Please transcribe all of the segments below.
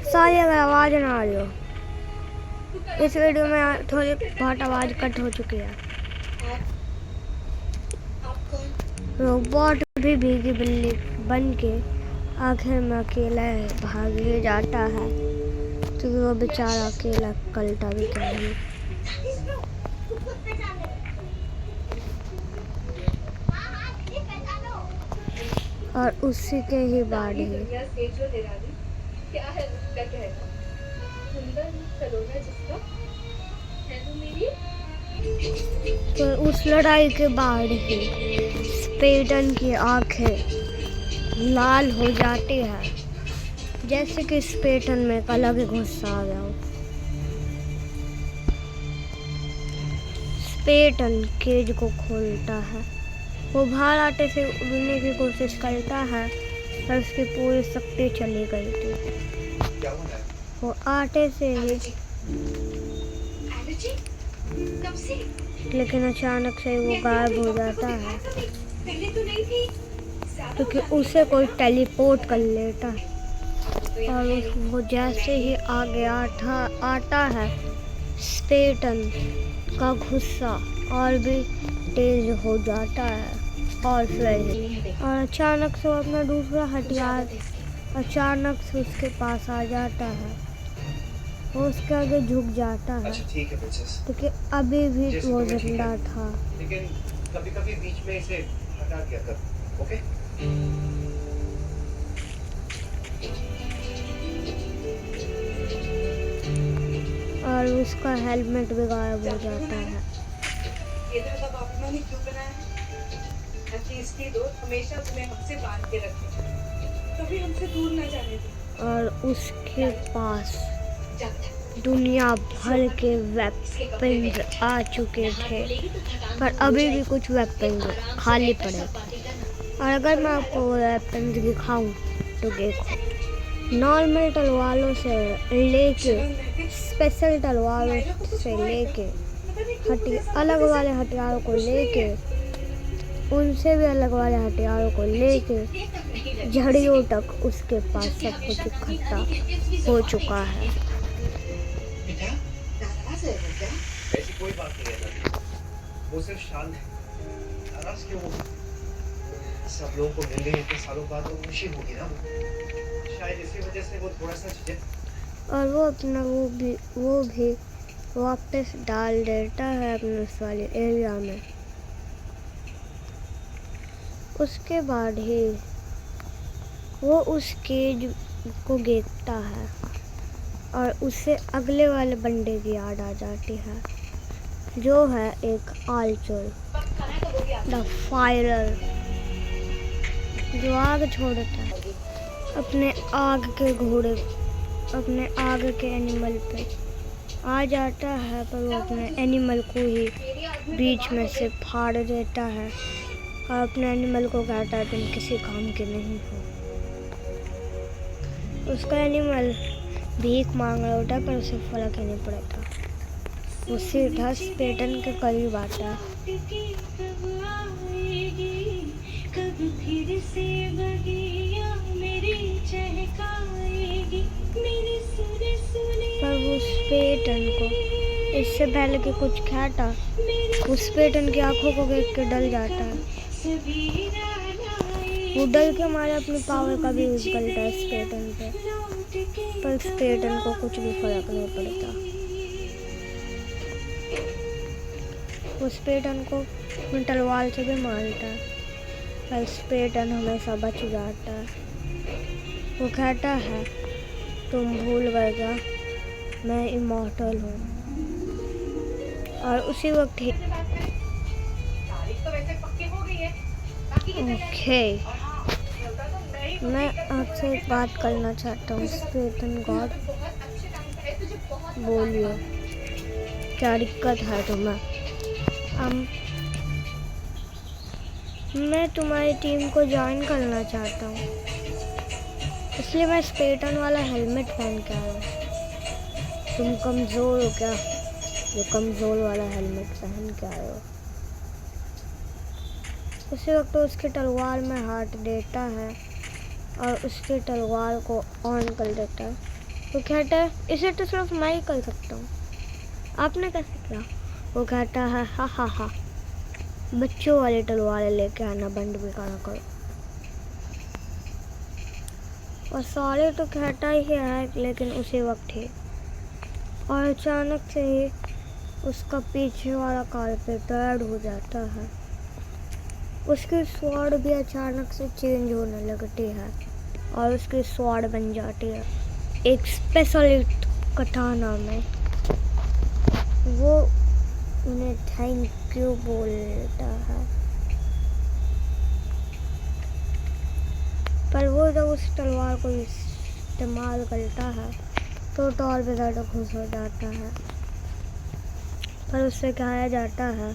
सारी अगर आवाज़ ना आ रही हो, इस वीडियो में थोड़ी बहुत आवाज़ कट हो चुकी है। रोबोट भी भीगी बिल्ली बन के आखिर में अकेला भाग ही जाता है, क्योंकि वो बेचारा अकेला कलटा भी क्या ही। और उसी के ही बाद तो उस लड़ाई के बाद ही स्पेटन की आंखें लाल हो जाती है, जैसे कि स्पेटन में एक अलग ही गुस्सा आ गया हो। स्पेटन केज को खोलता है, वो बाहर आटे से उड़ने की कोशिश करता है, पर उसकी पूरी शक्ति चली गई थी। वो आटे से ही, लेकिन अचानक से वो गायब हो जाता है, क्योंकि उसे कोई टेलीपोर्ट कर लेता है। और वो जैसे ही आगे आता है, स्पेटन का गुस्सा और भी तेज हो जाता है और अचानक से वो अपना दूसरा हथियार अचानक से उसके पास आ जाता है। वो उसके आगे झुक जाता है, क्योंकि अभी भी वो जिंदा था। लेकिन कभी-कभी बीच में इसे हटा दिया कर, ओके? और उसका हेलमेट भी गायब हो जाता है। ये तो सब आपने ही क्यों बनाया है? ताकि इसकी दोस्त हमेशा तुम्हें हमसे बांध के रखे, कभी हमसे दूर ना जाने दे। और उसके पास दुनिया भर के वेपन्स आ चुके थे, पर अभी भी कुछ वेपन्स खाली पड़े थे। और अगर मैं आपको वेपन्स दिखाऊं तो देखो, नॉर्मल तलवारों से लेके स्पेशल तलवारों से लेके अलग वाले हथियारों को लेके उनसे भी अलग वाले हथियारों को लेके झड़ियों तक उसके पास सब कुछ इकट्ठा हो चुका है। ऐसी कोई बात नहीं है, वो सिर्फ शांत है। नाराज क्यों होगी? सब लोगों को मिल गई इतने सालों बाद तो खुशी होगी ना, शायद इसी वजह से वो थोड़ा सा झिझक। और वो अपना वो भी वापस डाल देता है अपने उस वाले एरिया में। उसके बाद ही वो उस केज को देखता है और उससे अगले वाले बंदे की याद आ जाती है, जो है एक आर्चर द फायरर, जो आग छोड़ता है अपने आग के घोड़े, अपने आग के एनिमल पे आ जाता है, पर वो अपने एनिमल को ही बीच में से फाड़ देता है और अपने एनिमल को कहता है तुम किसी काम के नहीं हो। उसका एनिमल भीख मांग रहा होता, पर उसे फर्क ही नहीं पड़ता। वो सीधा स्पेटन के करीब आता है। पर वो स्पेटन को इससे पहले कि कुछ खाता, वो स्पेटन की आंखों को देख के डर जाता है। वो डर के मारे अपने पावर का भी यूज करता है स्पेटन पे, पर स्पेटन को कुछ भी फर्क नहीं पड़ता। वो स्पेटन को अपनी तलवार से भी मारता है, पर स्पेटन हमेशा बच जाता है। वो कहता है तुम भूल गए क्या, मैं इमॉर्टल हूँ। और उसी वक्त ही ओके, मैं आपसे एक बात करना चाहता हूँ। स्पेटन गॉड, बोलिए क्या दिक्कत है तुम्हें? मैं तुम्हारी टीम को ज्वाइन करना चाहता हूँ, इसलिए मैं स्पेटन वाला हेलमेट पहन के आया हूँ। तुम कमज़ोर हो क्या जो कमज़ोर वाला हेलमेट पहन के आए हो? उसी वक्त तो उसके तलवार में हाथ देता है और उसके तलवार को ऑन कर देता है। वो कहता है इसे तो सिर्फ मैं ही कर सकता हूँ, आपने कैसे किया? वो कहता है हा हा हा, बच्चों वाले तलवारें लेके आना बंद भी करो। और सारे तो कहता ही है, लेकिन उसी वक्त ही और अचानक से ही उसका पीछे वाला कारपेट रेड हो जाता है। उसकी स्वॉर्ड भी अचानक से चेंज होने लगती है और उसकी स्वॉर्ड बन जाती है एक स्पेशल कटाना में। वो उन्हें थैंक यू बोलता है, पर वो जब उस तलवार को इस्तेमाल करता है तो और भी ज़्यादा खुश हो जाता है। पर उससे कहा जाता है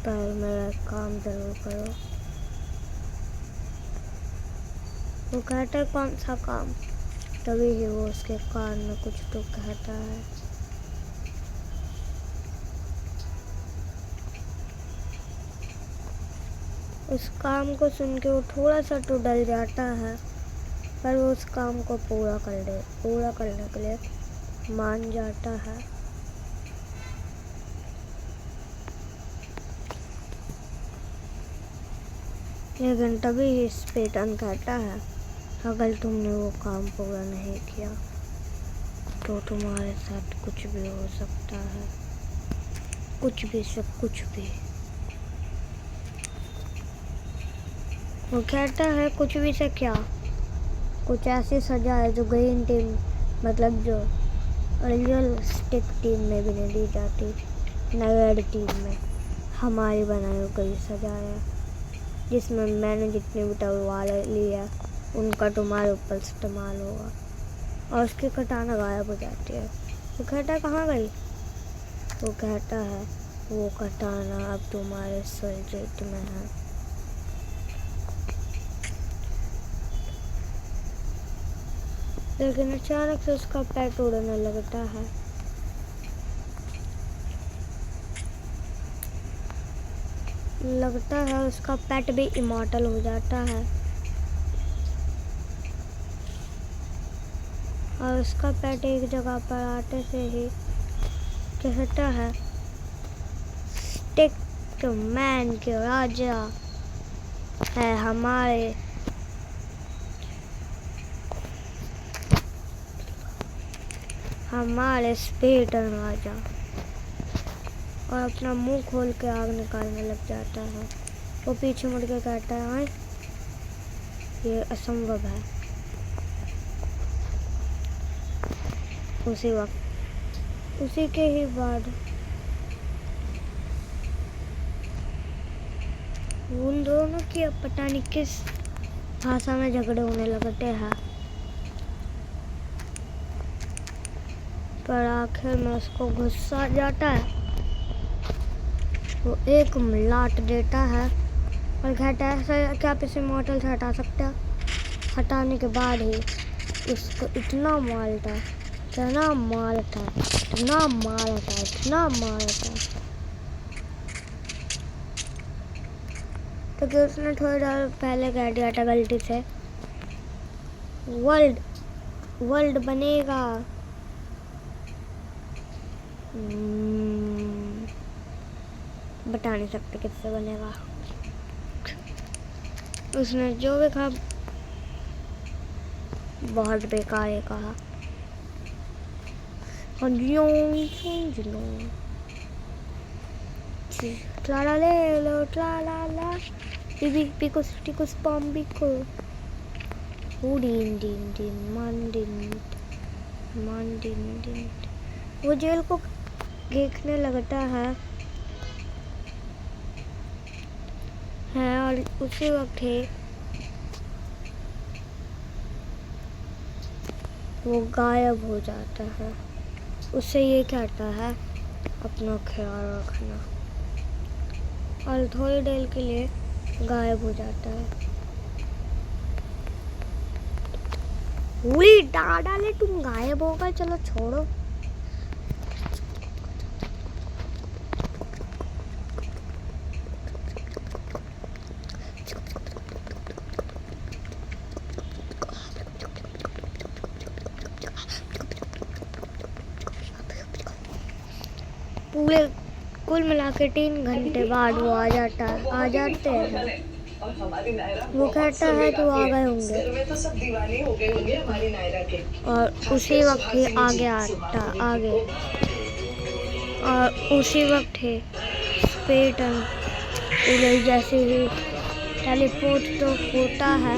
पर मेरा काम ज़रूर करो। वो कहता है कौन सा काम? तभी ही वो उसके कान में कुछ तो कहता है। उस काम को सुन के वो थोड़ा सा तो डर जाता है, पर वो उस काम को पूरा करने के लिए मान जाता है। लेकिन तभी ही स्पेटन कहता है अगर तुमने वो काम पूरा नहीं किया तो तुम्हारे साथ कुछ भी हो सकता है, कुछ भी से कुछ भी। वो कहता है कुछ भी से क्या? कुछ ऐसी सजा है जो ग्रीन टीम मतलब जो रियलिस्टिक टीम में भी नहीं दी जाती, न रेड टीम में। हमारी बनाई गई सजा है जिसमें मैंने जितनी भी तलवारें ली है उनका तुम्हारे ऊपर इस्तेमाल होगा। और उसकी कटाना गायब हो जाती है। वो कहता है कहाँ गई? वो कहता है वो कटाना अब तुम्हारे सल्जेट में है। लेकिन अचानक से उसका पैर उड़ने लगता है। लगता है उसका पेट भी इमॉर्टल हो जाता है और उसका पेट एक जगह पर आते से ही कहता है स्टिक मैन के राजा है हमारे स्पेटन राजा, और अपना मुंह खोल के आग निकालने लग जाता है। वो पीछे मुड़ के कहता है ये असंभव है। उसी के ही बाद उन दोनों की अब पता नहीं किस भाषा में झगड़े होने लगते हैं, पर आखिर में उसको गुस्सा आ जाता है। वो एक लात देता है और कहता है क्या आप इसे मॉडल से हटा सकते हैं? हटाने के बाद ही उसको इतना मारता क्योंकि उसने थोड़ी देर पहले कह दिया था गलती से वर्ल्ड बनेगा। बता नहीं सकते किससे बनेगा। उसने जो भी कहा बहुत बेकार है कहा। ट्राला ले लो ट्राला पिकुस टिकुस पॉम्बिको उड़ीन दिन दिन मान दिन। वो जेल को देखने लगता है और उसी वक्त ही वो गायब हो जाता है। उससे ये कहता है अपना ख्याल रखना, और थोड़ी देर के लिए गायब हो जाता है। उड़ी डाले तुम गायब हो गए, चलो छोड़ो। पूरे कुल मिला के 3 घंटे बाद वो आ जाते हैं। और हमारी नायरा वो कहता है कि वो आ गए होंगे घर में तो सब दीवाने हो गए होंगे हमारी नायरा के। और उसी वक्त ही आगे और उसी वक्त ही स्पेटन उधर जैसे ही टेलीपोर्ट तो होता है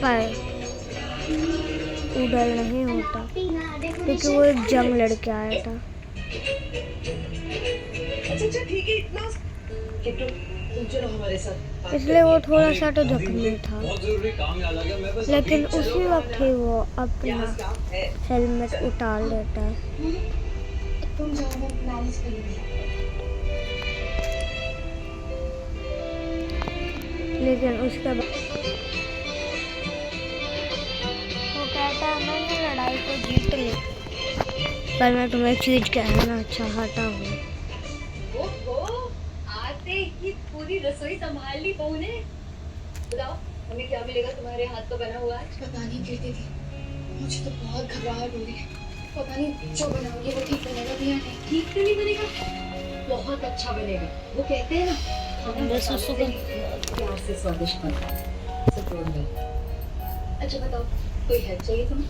पर उधर नहीं होता क्योंकि वो एक जंग लड़के आया था। अच्छा ठीक है इतना किट्टू तुम चलो हमारे साथ। इसलिए वो थोड़ा सा तो जख्मी था, बहुत जरूरी काम याद आ गया। मैं बस लेकिन उसी वक्त ही वो अपना यहाँ काम है। हेलमेट उतार लेता है। तुम जाओ मैं मैनेज करूंगी। लेकिन उसके बाद वो कहता है मैंने लड़ाई को जीत ली, पर मैं तुम्हें एक चीज कहना चाहता हूँ। ओहो, आते ही पूरी रसोई संभाल ली बहू ने। बताओ हमें क्या मिलेगा तुम्हारे हाथ का बना हुआ आज? पता नहीं कीर्ति दी, मुझे तो बहुत घबराहट हो रही है। पता नहीं जो बनाओगे वो ठीक बनेगा भी या नहीं। ठीक तो नहीं बनेगा, बहुत अच्छा बनेगा। वो कहते हैं ना हमारे सासू का प्यार से स्वादिष्ट बनता है। सब जोड़ में। अच्छा बताओ कोई हेल्प चाहिए तुम्हें?